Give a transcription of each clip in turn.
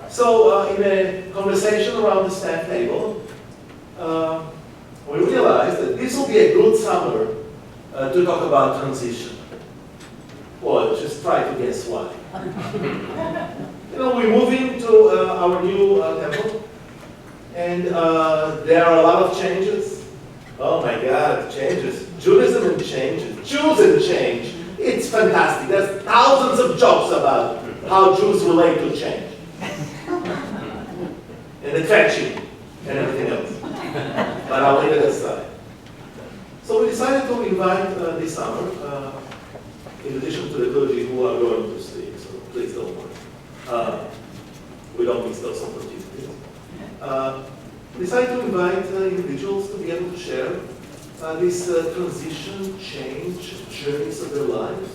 So in a conversation around the staff table, we realized that this will be a good summer to talk about transition. Well, just try to guess why. We're moving to our new temple, and there are a lot of changes. Oh my God, changes. Judaism and changes. Jews and change. It's fantastic. There's thousands of jokes about how Jews relate to change. And the fetching and everything else. But I'll leave it aside. So we decided to invite this summer, in addition to the clergy who are going to speak, so please don't worry. We don't miss those opportunities. We decided to invite individuals to be able to share this transition, change, journeys of their lives,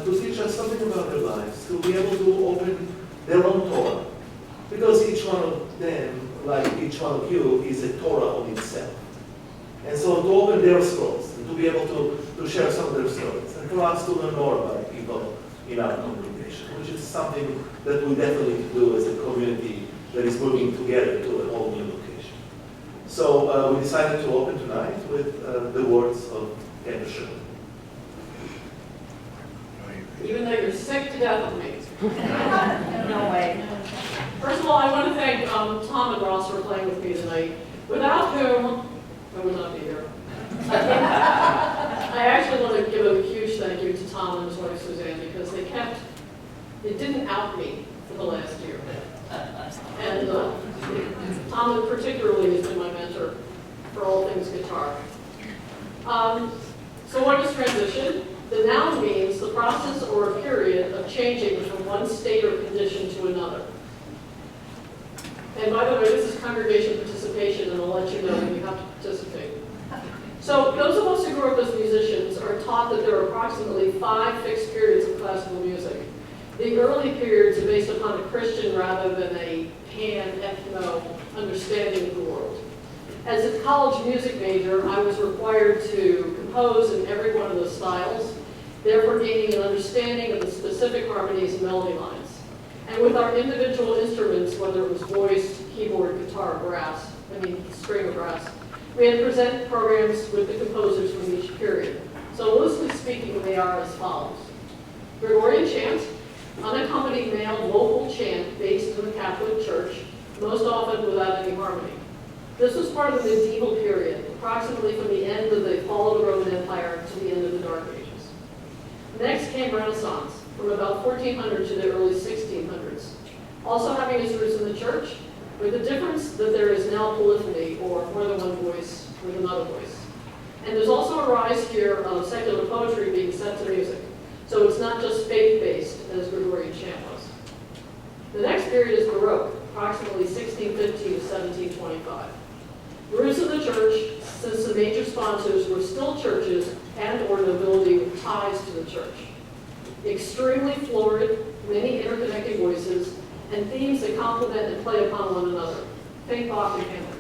to teach us something about their lives, to be able to open their own Torah. Because each one of them, like each one of you, is a Torah on itself. And so to open their scrolls, and to be able to share some of their stories, and for us to learn more about people in our congregation, which is something that we definitely need to do as a community that is moving together to a whole new location. So we decided to open tonight with the words of Cantor. Even though you're sick to death of me. No way. First of all, I want to thank Tom and Ross for playing with me tonight, without whom I would not be here. I actually want to give a huge thank you to Tom and his wife Suzanne, because it didn't out me for the last year. And Tom particularly has been my mentor for all things guitar. So what is transition? The noun means the process or a period of changing from one state or condition to another. And by the way, this is congregation participation, and I'll let you know when you have to participate. So those of us who grew up as musicians are taught that there are approximately 5 fixed periods of classical music. The early periods are based upon a Christian rather than a pan-ethno understanding of the world. As a college music major, I was required to compose in every one of those styles, therefore gaining an understanding of the specific harmonies and melody lines. And with our individual instruments, whether it was voice, keyboard, guitar, string or brass, we had to present programs with the composers from each period. So loosely speaking, they are as follows. Gregorian chant, unaccompanied male vocal chant based in the Catholic Church, most often without any harmony. This was part of the medieval period, approximately from the end of the fall of the Roman Empire to the end of the Dark Ages. Next came Renaissance, from about 1400 to the early 1600s, also having its roots in the church, with the difference that there is now polyphony, or more than one voice with another voice. And there's also a rise here of secular poetry being set to music, so it's not just faith-based as Gregorian chant was. The next period is Baroque, approximately 1650 to 1725. The roots of the church, since the major sponsors were still churches and or nobility with ties to the church. Extremely florid, many interconnecting voices, and themes that complement and play upon one another. Think Bach and Cantor.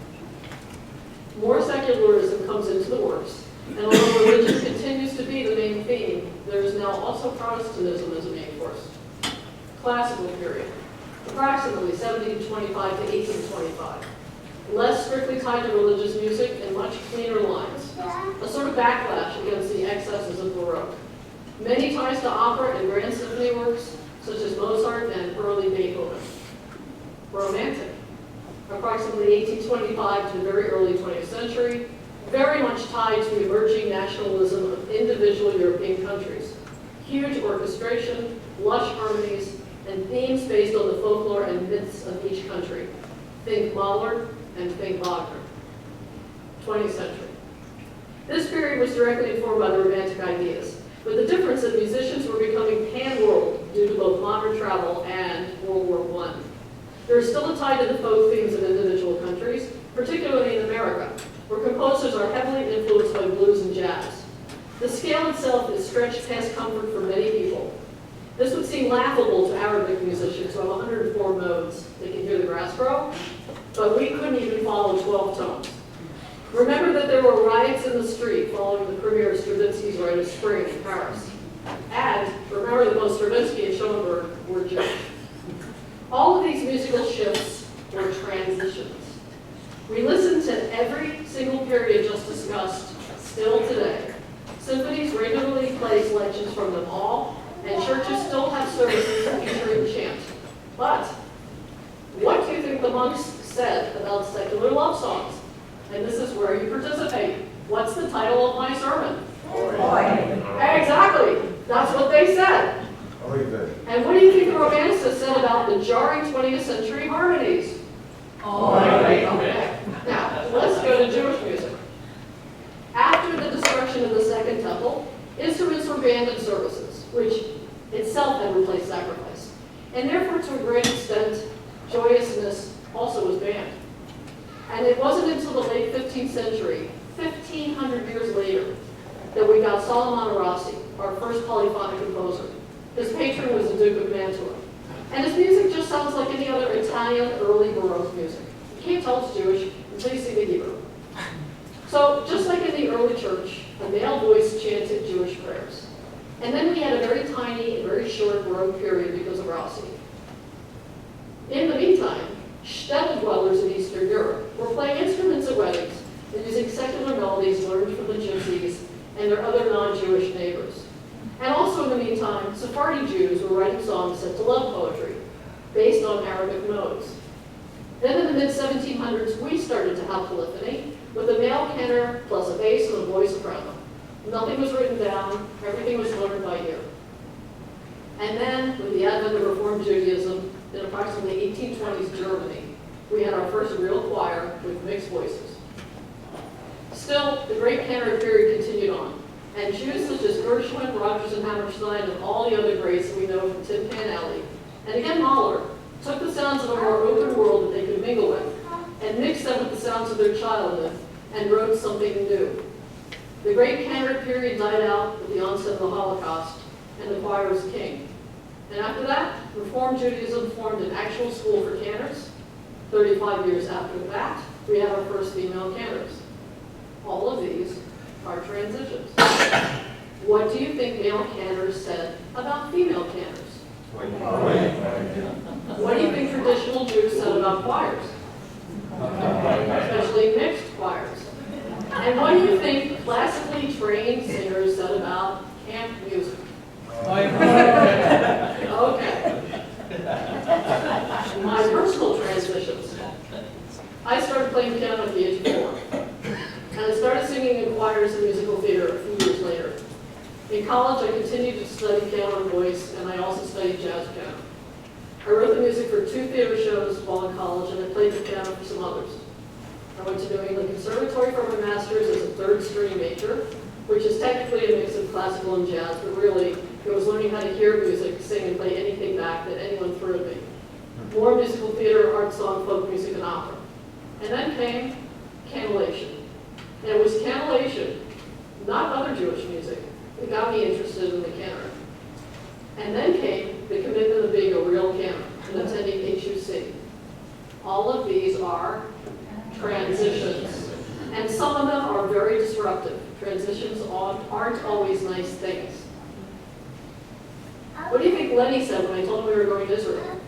More secularism comes into the works, and although religion continues to be the main theme, there is now also Protestantism as a main force. Classical period, approximately 1725 to 1825. Less strictly tied to religious music and much cleaner lines. A sort of backlash against the excesses of Baroque. Many ties to opera and grand symphony works, such as Mozart and early Beethoven. Romantic, approximately 1825 to the very early 20th century, very much tied to emerging nationalism of individual European countries. Huge orchestration, lush harmonies, and themes based on the folklore and myths of each country. Think Mahler and think Wagner. 20th century. This period was directly informed by the Romantic ideas, with the difference that musicians were becoming pan-world due to both modern travel and World War I. There is still a tie to the folk themes of individual countries, particularly in America, where composers are heavily influenced by blues and jazz. The scale itself is stretched past comfort for many people. This would seem laughable to Arabic musicians who have 104 modes. They can hear the grass grow, but we couldn't even follow 12 tones. Remember that there were riots in the street following the premiere of Stravinsky's Rite of Spring in Paris. And remember that both Stravinsky and Schoenberg were Jewish. All of these musical shifts or transitions. We listen to every single period just discussed still today. Symphonies regularly play selections from them all, and churches still have services featuring chant. But what do you think the monks said about secular love songs? And this is where you participate. What's the title of my sermon? Exactly. That's what they said. And what do you think the Romanticists said about the jarring 20th century harmonies? Okay. Now, let's go to Jewish music. After the destruction of the Second Temple, instruments were banned in services, which itself had replaced sacrifice. And therefore, to a great extent, joyousness also was banned. And it wasn't until the late 15th century, 1,500 years later, that we got Solomon Arasi, our first polyphonic composer. His patron was the Duke of Mantua. And his music just sounds like any other Italian early Baroque music. You can't tell it's Jewish until you see the Hebrew. So just like in the early church, a male voice chanted Jewish prayers. And then we had a very tiny and very short Baroque period because of Rossi. In the meantime, shtetl dwellers in Eastern Europe were playing instruments at weddings and using secular melodies learned from the Gypsies and their other non-Jewish neighbors. And also in the meantime, Sephardi Jews were writing songs set to love poetry, based on Arabic modes. Then in the mid-1700s, we started to have polyphony, with a male cantor plus a bass and a voice soprano. Nothing was written down, everything was learned by ear. And then, with the advent of Reform Judaism, in approximately 1820s Germany, we had our first real choir with mixed voices. Still, the great cantor period continued on, and Jews such as Gershwin, Rodgers and Hammerstein, and all the other greats that we know from Tin Pan Alley, and again Mahler, took the sounds of a more open world that they could mingle with, and mixed them with the sounds of their childhood, and wrote something new. The great cantor period died out with the onset of the Holocaust, and the choir was king. And after that, Reform Judaism formed an actual school for cantors. 35 years after that, we had our first female cantors. All of these are transitions. What do you think male cantors said about female cantors? What do you think traditional Jews said about choirs? Especially mixed choirs. And what do you think classically trained singers said about camp music? Okay. My personal transitions. I started playing piano at the age of 4. And I started singing in choirs and musical theater a few years later. In college, I continued to study piano and voice, and I also studied jazz piano. I wrote the music for 2 theater shows while in college, and I played the piano for some others. I went to New England Conservatory for my master's as a 3rd string major, which is technically a mix of classical and jazz, but really it was learning how to hear music, sing, and play anything back that anyone threw at me. More musical theater, art song, folk music, and opera. And then came cantillation. And it was cantillation, not other Jewish music, that got me interested in the cantor. And then came the commitment of being a real cantor and attending HUC. All of these are transitions. And some of them are very disruptive. Transitions aren't always nice things. What do you think Lenny said when I told him we were going to Israel?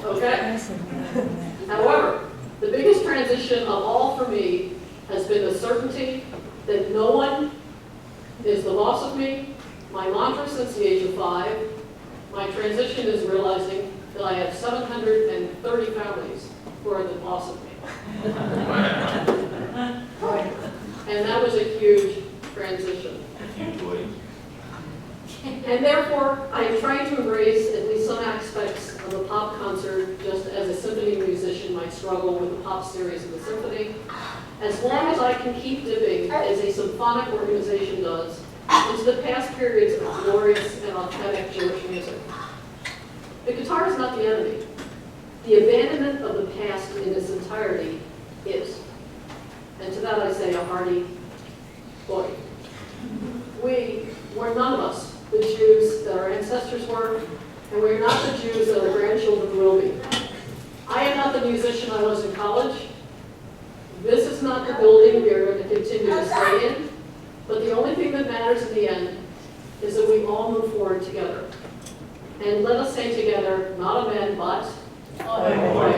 Okay. However, the biggest transition of all for me has been the certainty that no one is the boss of me. My mantra since the age of 5, my transition is realizing that I have 730 families who are the boss of me. And that was a huge transition. And therefore, I am trying to embrace at least some aspects of a pop concert, just as a symphony musician might struggle with the pop series of the symphony, as long as I can keep dipping, as a symphonic organization does, into the past periods of glorious and authentic Jewish music. The guitar is not the enemy. The abandonment of the past in its entirety is. And to that I say a hearty, boy. We were none of us the Jews that our ancestors were, and we're not the Jews that our grandchildren will be. I am not the musician I was in college. This is not the building we are going to continue to stay in, but the only thing that matters in the end is that we all move forward together. And let us say together, not amen, but. Amen.